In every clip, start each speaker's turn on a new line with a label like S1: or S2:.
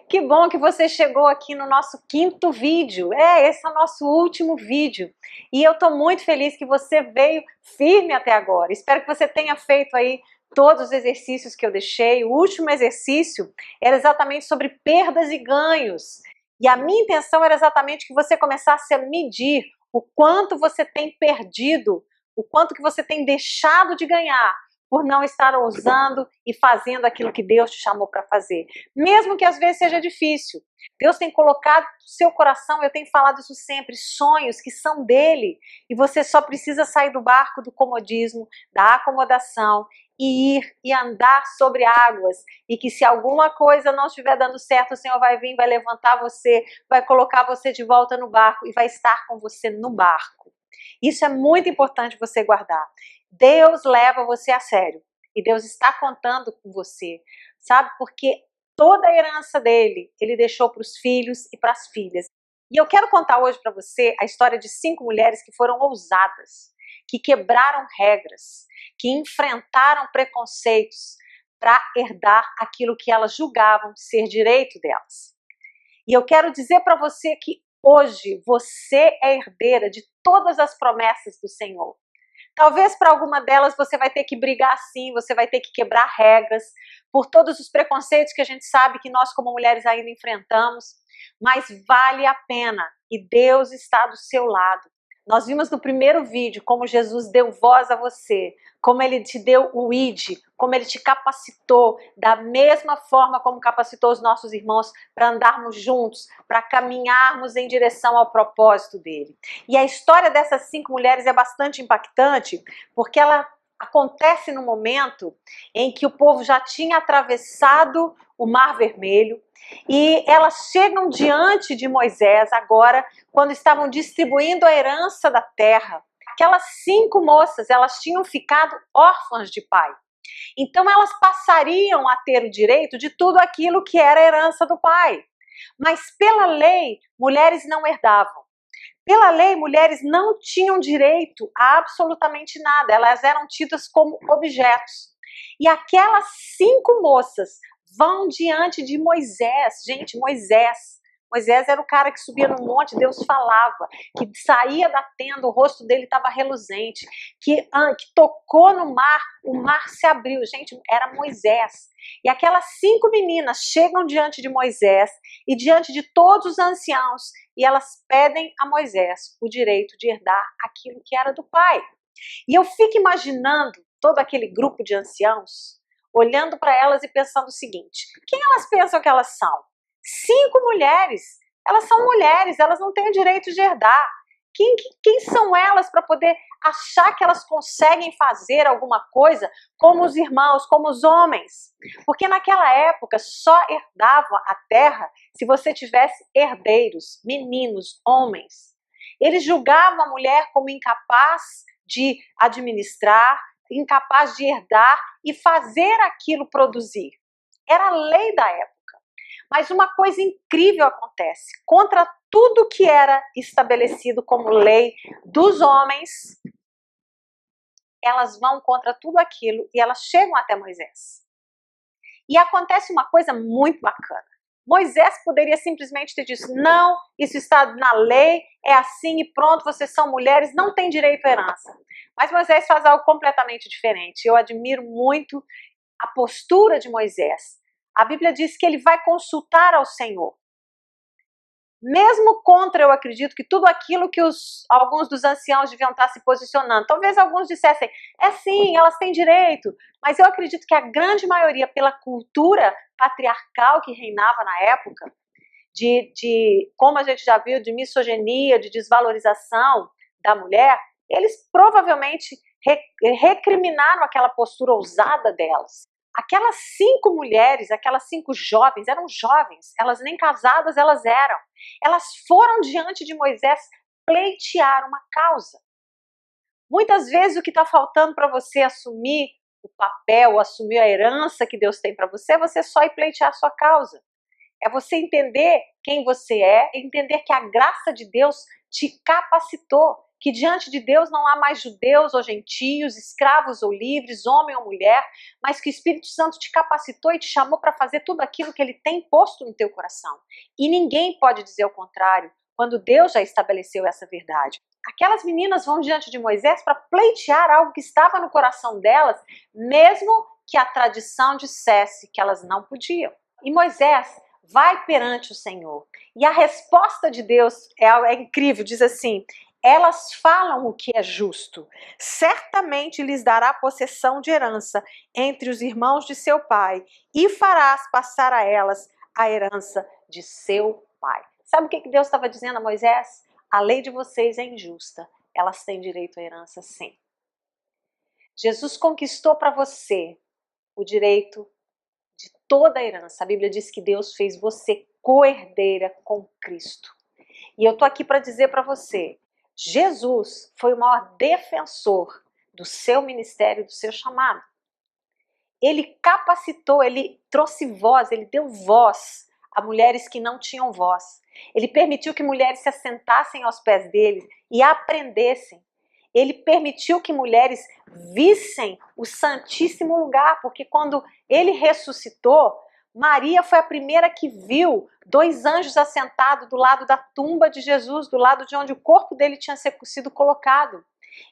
S1: Que bom que você chegou aqui no nosso 5º vídeo. Esse é o nosso último vídeo. E eu estou muito feliz que você veio firme até agora. Espero que você tenha feito aí todos os exercícios que eu deixei. O último exercício era exatamente sobre perdas e ganhos. E a minha intenção era exatamente que você começasse a medir o quanto você tem perdido, o quanto que você tem deixado de ganhar por não estar ousando e fazendo aquilo que Deus te chamou para fazer. Mesmo que às vezes seja difícil. Deus tem colocado no seu coração, eu tenho falado isso sempre, sonhos que são dele. E você só precisa sair do barco do comodismo, da acomodação e ir e andar sobre águas. E que se alguma coisa não estiver dando certo, o Senhor vai vir, vai levantar você, vai colocar você de volta no barco e vai estar com você no barco. Isso é muito importante você guardar. Deus leva você a sério e Deus está contando com você, sabe? Porque toda a herança dele, ele deixou para os filhos e para as filhas. E eu quero contar hoje para você a história de 5 mulheres que foram ousadas, que quebraram regras, que enfrentaram preconceitos para herdar aquilo que elas julgavam ser direito delas. E eu quero dizer para você que hoje você é herdeira de todas as promessas do Senhor. Talvez para alguma delas você vai ter que brigar sim, você vai ter que quebrar regras, por todos os preconceitos que a gente sabe que nós como mulheres ainda enfrentamos, mas vale a pena e Deus está do seu lado. Nós vimos no primeiro vídeo como Jesus deu voz a você, como ele te deu o ID, como ele te capacitou, da mesma forma como capacitou os nossos irmãos para andarmos juntos, para caminharmos em direção ao propósito dele. E a história dessas 5 mulheres é bastante impactante, porque ela acontece no momento em que o povo já tinha atravessado o Mar Vermelho, e elas chegam diante de Moisés agora, quando estavam distribuindo a herança da terra. Aquelas 5 moças, elas tinham ficado órfãs de pai. Então elas passariam a ter o direito de tudo aquilo que era a herança do pai. Mas pela lei, mulheres não herdavam. Pela lei, mulheres não tinham direito a absolutamente nada. Elas eram tidas como objetos. E aquelas 5 moças vão diante de Moisés. Gente, Moisés era o cara que subia no monte, Deus falava, que saía da tenda, o rosto dele estava reluzente, que tocou no mar, o mar se abriu. Gente, era Moisés. E aquelas 5 meninas chegam diante de Moisés e diante de todos os anciãos, e elas pedem a Moisés o direito de herdar aquilo que era do pai. E eu fico imaginando todo aquele grupo de anciãos, olhando para elas e pensando o seguinte: quem elas pensam que elas são? 5 mulheres, elas são mulheres, elas não têm o direito de herdar. Quem são elas para poder achar que elas conseguem fazer alguma coisa como os irmãos, como os homens? Porque naquela época só herdava a terra se você tivesse herdeiros, meninos, homens. Eles julgavam a mulher como incapaz de administrar, incapaz de herdar e fazer aquilo produzir. Era a lei da época. Mas uma coisa incrível acontece. Contra tudo que era estabelecido como lei dos homens, elas vão contra tudo aquilo e elas chegam até Moisés. E acontece uma coisa muito bacana. Moisés poderia simplesmente ter dito: não, isso está na lei, é assim e pronto, vocês são mulheres, não têm direito à herança. Mas Moisés faz algo completamente diferente. Eu admiro muito a postura de Moisés. A Bíblia diz que ele vai consultar ao Senhor. Mesmo contra, eu acredito, que tudo aquilo que alguns dos anciãos deviam estar se posicionando. Talvez alguns dissessem: é sim, elas têm direito. Mas eu acredito que a grande maioria, pela cultura patriarcal que reinava na época, como a gente já viu, de misoginia, de desvalorização da mulher, eles provavelmente recriminaram aquela postura ousada delas. Aquelas 5 mulheres, aquelas 5 jovens, eram jovens, elas nem casadas elas eram. Elas foram diante de Moisés pleitear uma causa. Muitas vezes o que está faltando para você assumir o papel, assumir a herança que Deus tem para você, é você só ir pleitear a sua causa. É você entender quem você é, entender que a graça de Deus te capacitou, que diante de Deus não há mais judeus ou gentios, escravos ou livres, homem ou mulher, mas que o Espírito Santo te capacitou e te chamou para fazer tudo aquilo que ele tem posto no teu coração. E ninguém pode dizer o contrário, quando Deus já estabeleceu essa verdade. Aquelas meninas vão diante de Moisés para pleitear algo que estava no coração delas, mesmo que a tradição dissesse que elas não podiam. E Moisés vai perante o Senhor. E a resposta de Deus é incrível, diz assim: elas falam o que é justo, certamente lhes dará possessão de herança entre os irmãos de seu pai, e farás passar a elas a herança de seu pai. Sabe o que Deus estava dizendo a Moisés? A lei de vocês é injusta, elas têm direito à herança sim. Jesus conquistou para você o direito de toda a herança. A Bíblia diz que Deus fez você co-herdeira com Cristo. E eu tô aqui para dizer para você, Jesus foi o maior defensor do seu ministério, do seu chamado. Ele capacitou, ele trouxe voz, ele deu voz a mulheres que não tinham voz. Ele permitiu que mulheres se assentassem aos pés dele e aprendessem. Ele permitiu que mulheres vissem o Santíssimo Lugar, porque quando ele ressuscitou, Maria foi a primeira que viu 2 anjos assentados do lado da tumba de Jesus, do lado de onde o corpo dele tinha sido colocado.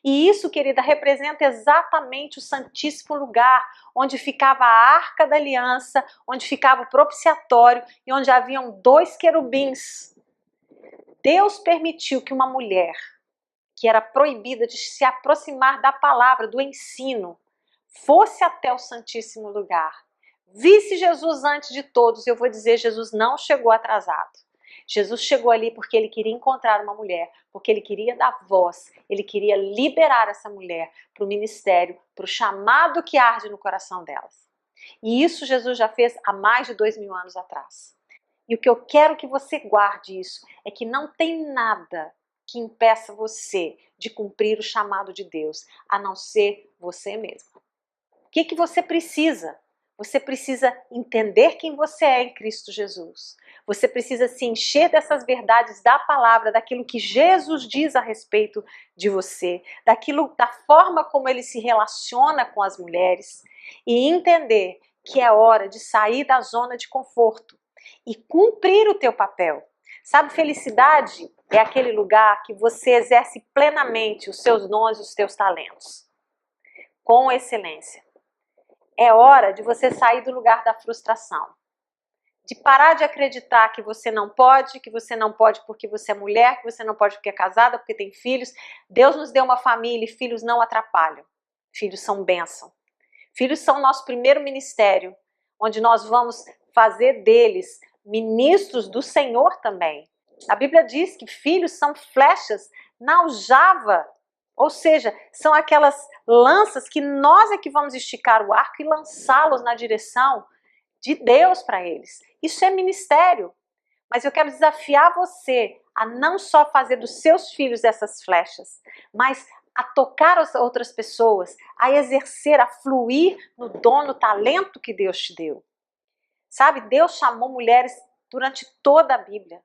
S1: E isso, querida, representa exatamente o Santíssimo Lugar, onde ficava a Arca da Aliança, onde ficava o propiciatório e onde haviam 2 querubins. Deus permitiu que uma mulher, que era proibida de se aproximar da palavra, do ensino, fosse até o Santíssimo Lugar. Visse Jesus antes de todos, eu vou dizer, Jesus não chegou atrasado. Jesus chegou ali porque ele queria encontrar uma mulher, porque ele queria dar voz, ele queria liberar essa mulher para o ministério, para o chamado que arde no coração delas. E isso Jesus já fez há mais de 2000 anos atrás. E o que eu quero que você guarde isso é que não tem nada que impeça você de cumprir o chamado de Deus, a não ser você mesmo. O que você precisa? Você precisa entender quem você é em Cristo Jesus. Você precisa se encher dessas verdades da palavra, daquilo que Jesus diz a respeito de você, da forma como ele se relaciona com as mulheres e entender que é hora de sair da zona de conforto e cumprir o teu papel. Sabe, felicidade é aquele lugar que você exerce plenamente os seus dons e os teus talentos, com excelência. É hora de você sair do lugar da frustração, de parar de acreditar que você não pode porque você é mulher, que você não pode porque é casada, porque tem filhos. Deus nos deu uma família e filhos não atrapalham. Filhos são bênção. Filhos são nosso primeiro ministério, onde nós vamos fazer deles ministros do Senhor também. A Bíblia diz que filhos são flechas na aljava, ou seja, são aquelas lanças que nós é que vamos esticar o arco e lançá-los na direção de Deus para eles. Isso é ministério. Mas eu quero desafiar você a não só fazer dos seus filhos essas flechas, mas a tocar as outras pessoas, a exercer, a fluir no dom, no talento que Deus te deu. Sabe, Deus chamou mulheres durante toda a Bíblia.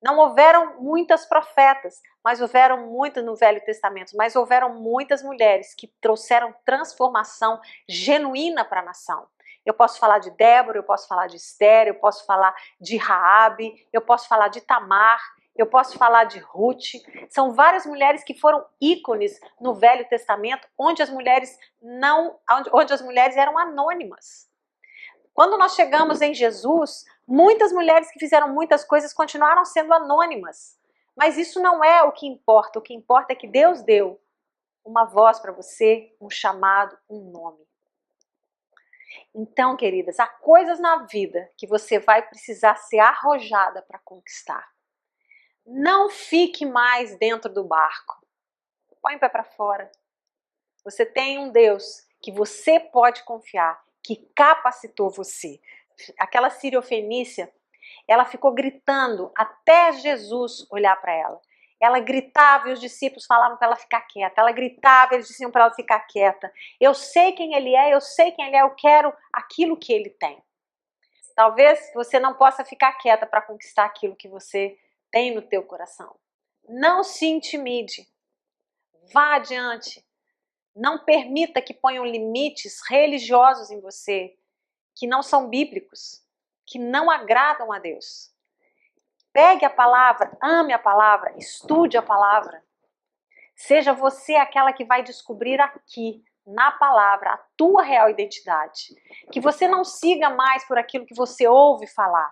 S1: Não houveram muitas profetas, mas houveram muitas no Velho Testamento, mas houveram muitas mulheres que trouxeram transformação genuína para a nação. Eu posso falar de Débora, eu posso falar de Esther, eu posso falar de Raabe, eu posso falar de Tamar, eu posso falar de Ruth. São várias mulheres que foram ícones no Velho Testamento, onde as mulheres eram anônimas. Quando nós chegamos em Jesus, muitas mulheres que fizeram muitas coisas continuaram sendo anônimas. Mas isso não é o que importa. O que importa é que Deus deu uma voz para você, um chamado, um nome. Então, queridas, há coisas na vida que você vai precisar ser arrojada para conquistar. Não fique mais dentro do barco. Põe o pé para fora. Você tem um Deus que você pode confiar, que capacitou você. Aquela sírio-fenícia, ela ficou gritando até Jesus olhar para ela. Ela gritava e os discípulos falavam para ela ficar quieta. Ela gritava e eles diziam para ela ficar quieta. Eu sei quem ele é, eu quero aquilo que ele tem. Talvez você não possa ficar quieta para conquistar aquilo que você tem no teu coração. Não se intimide. Vá adiante. Não permita que ponham limites religiosos em você, que não são bíblicos, que não agradam a Deus. Pegue a palavra, ame a palavra, estude a palavra. Seja você aquela que vai descobrir aqui, na palavra, a tua real identidade. Que você não siga mais por aquilo que você ouve falar,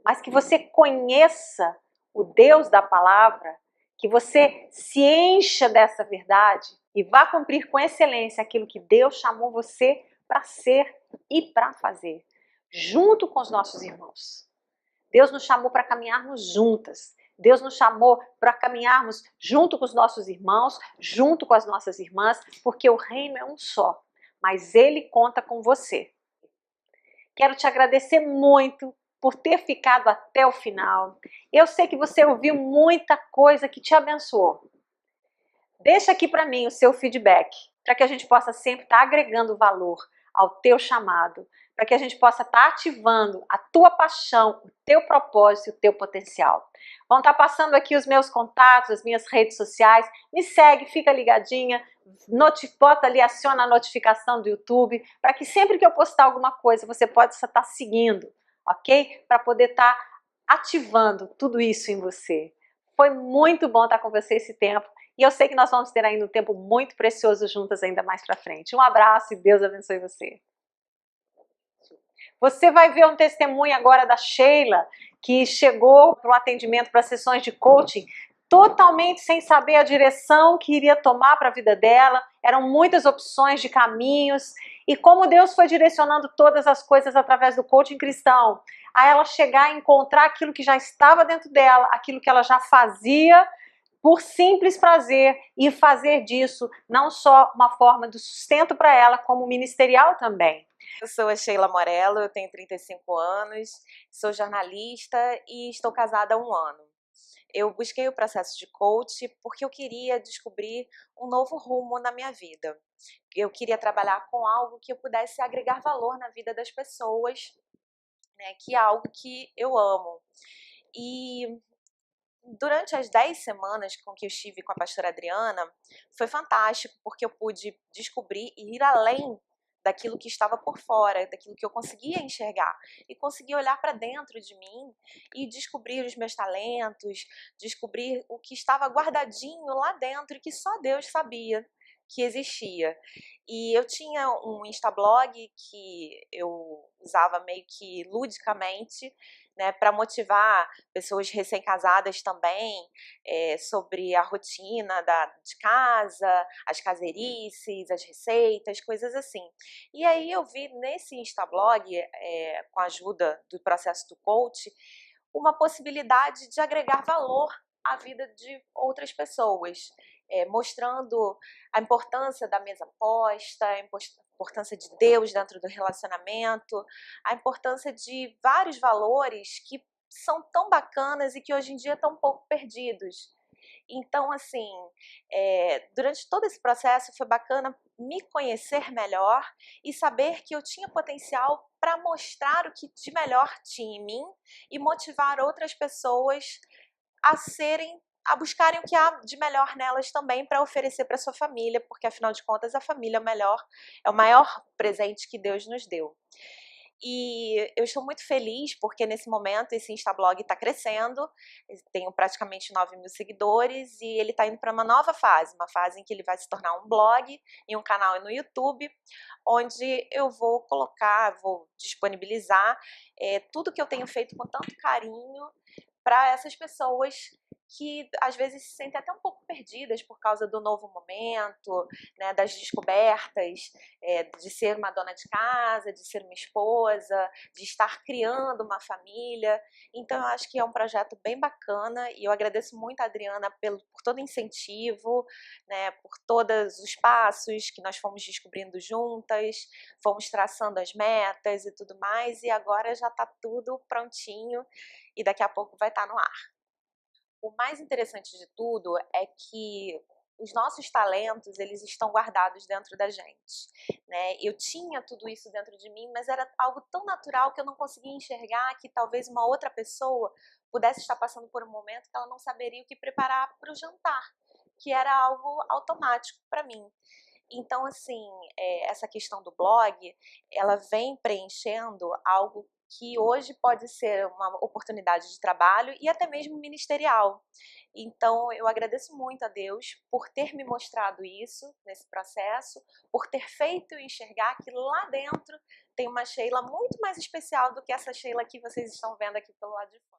S1: mas que você conheça o Deus da palavra, que você se encha dessa verdade e vá cumprir com excelência aquilo que Deus chamou você para ser e para fazer, junto com os nossos irmãos. Deus nos chamou para caminharmos juntas. Deus nos chamou para caminharmos junto com os nossos irmãos, junto com as nossas irmãs, porque o reino é um só, mas ele conta com você. Quero te agradecer muito por ter ficado até o final. Eu sei que você ouviu muita coisa que te abençoou. Deixa aqui para mim o seu feedback, para que a gente possa sempre estar agregando valor ao teu chamado, para que a gente possa estar ativando a tua paixão, o teu propósito e o teu potencial. Vão estar passando aqui os meus contatos, as minhas redes sociais. Me segue, fica ligadinha, bota ali, aciona a notificação do YouTube, para que sempre que eu postar alguma coisa, você pode estar seguindo, ok? Para poder estar ativando tudo isso em você. Foi muito bom estar com você esse tempo. E eu sei que nós vamos ter ainda um tempo muito precioso juntas ainda mais para frente. Um abraço e Deus abençoe você. Você vai ver um testemunho agora da Sheila, que chegou para o atendimento, para sessões de coaching, totalmente sem saber a direção que iria tomar para a vida dela. Eram muitas opções de caminhos. E como Deus foi direcionando todas as coisas através do coaching cristão, a ela chegar a encontrar aquilo que já estava dentro dela, aquilo que ela já fazia, por simples prazer, e fazer disso não só uma forma de sustento para ela, como ministerial também.
S2: Eu sou a Sheila Morello, eu tenho 35 anos, sou jornalista e estou casada há 1 ano. Eu busquei o processo de coach porque eu queria descobrir um novo rumo na minha vida. Eu queria trabalhar com algo que eu pudesse agregar valor na vida das pessoas, né, que é algo que eu amo. E durante as 10 semanas com que eu estive com a pastora Adriana, foi fantástico, porque eu pude descobrir e ir além daquilo que estava por fora, daquilo que eu conseguia enxergar, e conseguir olhar para dentro de mim e descobrir os meus talentos, descobrir o que estava guardadinho lá dentro e que só Deus sabia que existia. E eu tinha um Instablog que eu usava meio que ludicamente, né, para motivar pessoas recém-casadas também, sobre a rotina de casa, as caserices, as receitas, coisas assim. E aí eu vi nesse Instablog, com a ajuda do processo do coach, uma possibilidade de agregar valor à vida de outras pessoas, mostrando a importância da mesa posta, a importância de Deus dentro do relacionamento, a importância de vários valores que são tão bacanas e que hoje em dia estão um pouco perdidos. Então, assim, durante todo esse processo foi bacana me conhecer melhor e saber que eu tinha potencial para mostrar o que de melhor tinha em mim e motivar outras pessoas a buscarem o que há de melhor nelas também para oferecer para sua família, porque afinal de contas a família é o maior presente que Deus nos deu. E eu estou muito feliz porque nesse momento esse Instablog está crescendo, tenho praticamente 9.000 seguidores e ele está indo para uma nova fase, uma fase em que ele vai se tornar um blog e um canal no YouTube, onde eu vou disponibilizar tudo que eu tenho feito com tanto carinho para essas pessoas que às vezes se sentem até um pouco perdidas por causa do novo momento, né, das descobertas, de ser uma dona de casa, de ser uma esposa, de estar criando uma família. Então eu acho que é um projeto bem bacana e eu agradeço muito a Adriana por todo o incentivo, né, por todos os passos que nós fomos descobrindo juntas, fomos traçando as metas e tudo mais, e agora já está tudo prontinho e daqui a pouco vai estar no ar. O mais interessante de tudo é que os nossos talentos, eles estão guardados dentro da gente, né? Eu tinha tudo isso dentro de mim, mas era algo tão natural que eu não conseguia enxergar que talvez uma outra pessoa pudesse estar passando por um momento que ela não saberia o que preparar para o jantar. que era algo automático para mim. Então, assim, essa questão do blog, ela vem preenchendo algo que hoje pode ser uma oportunidade de trabalho e até mesmo ministerial. Então, eu agradeço muito a Deus por ter me mostrado isso nesse processo, por ter feito eu enxergar que lá dentro tem uma Sheila muito mais especial do que essa Sheila que vocês estão vendo aqui pelo lado de fora.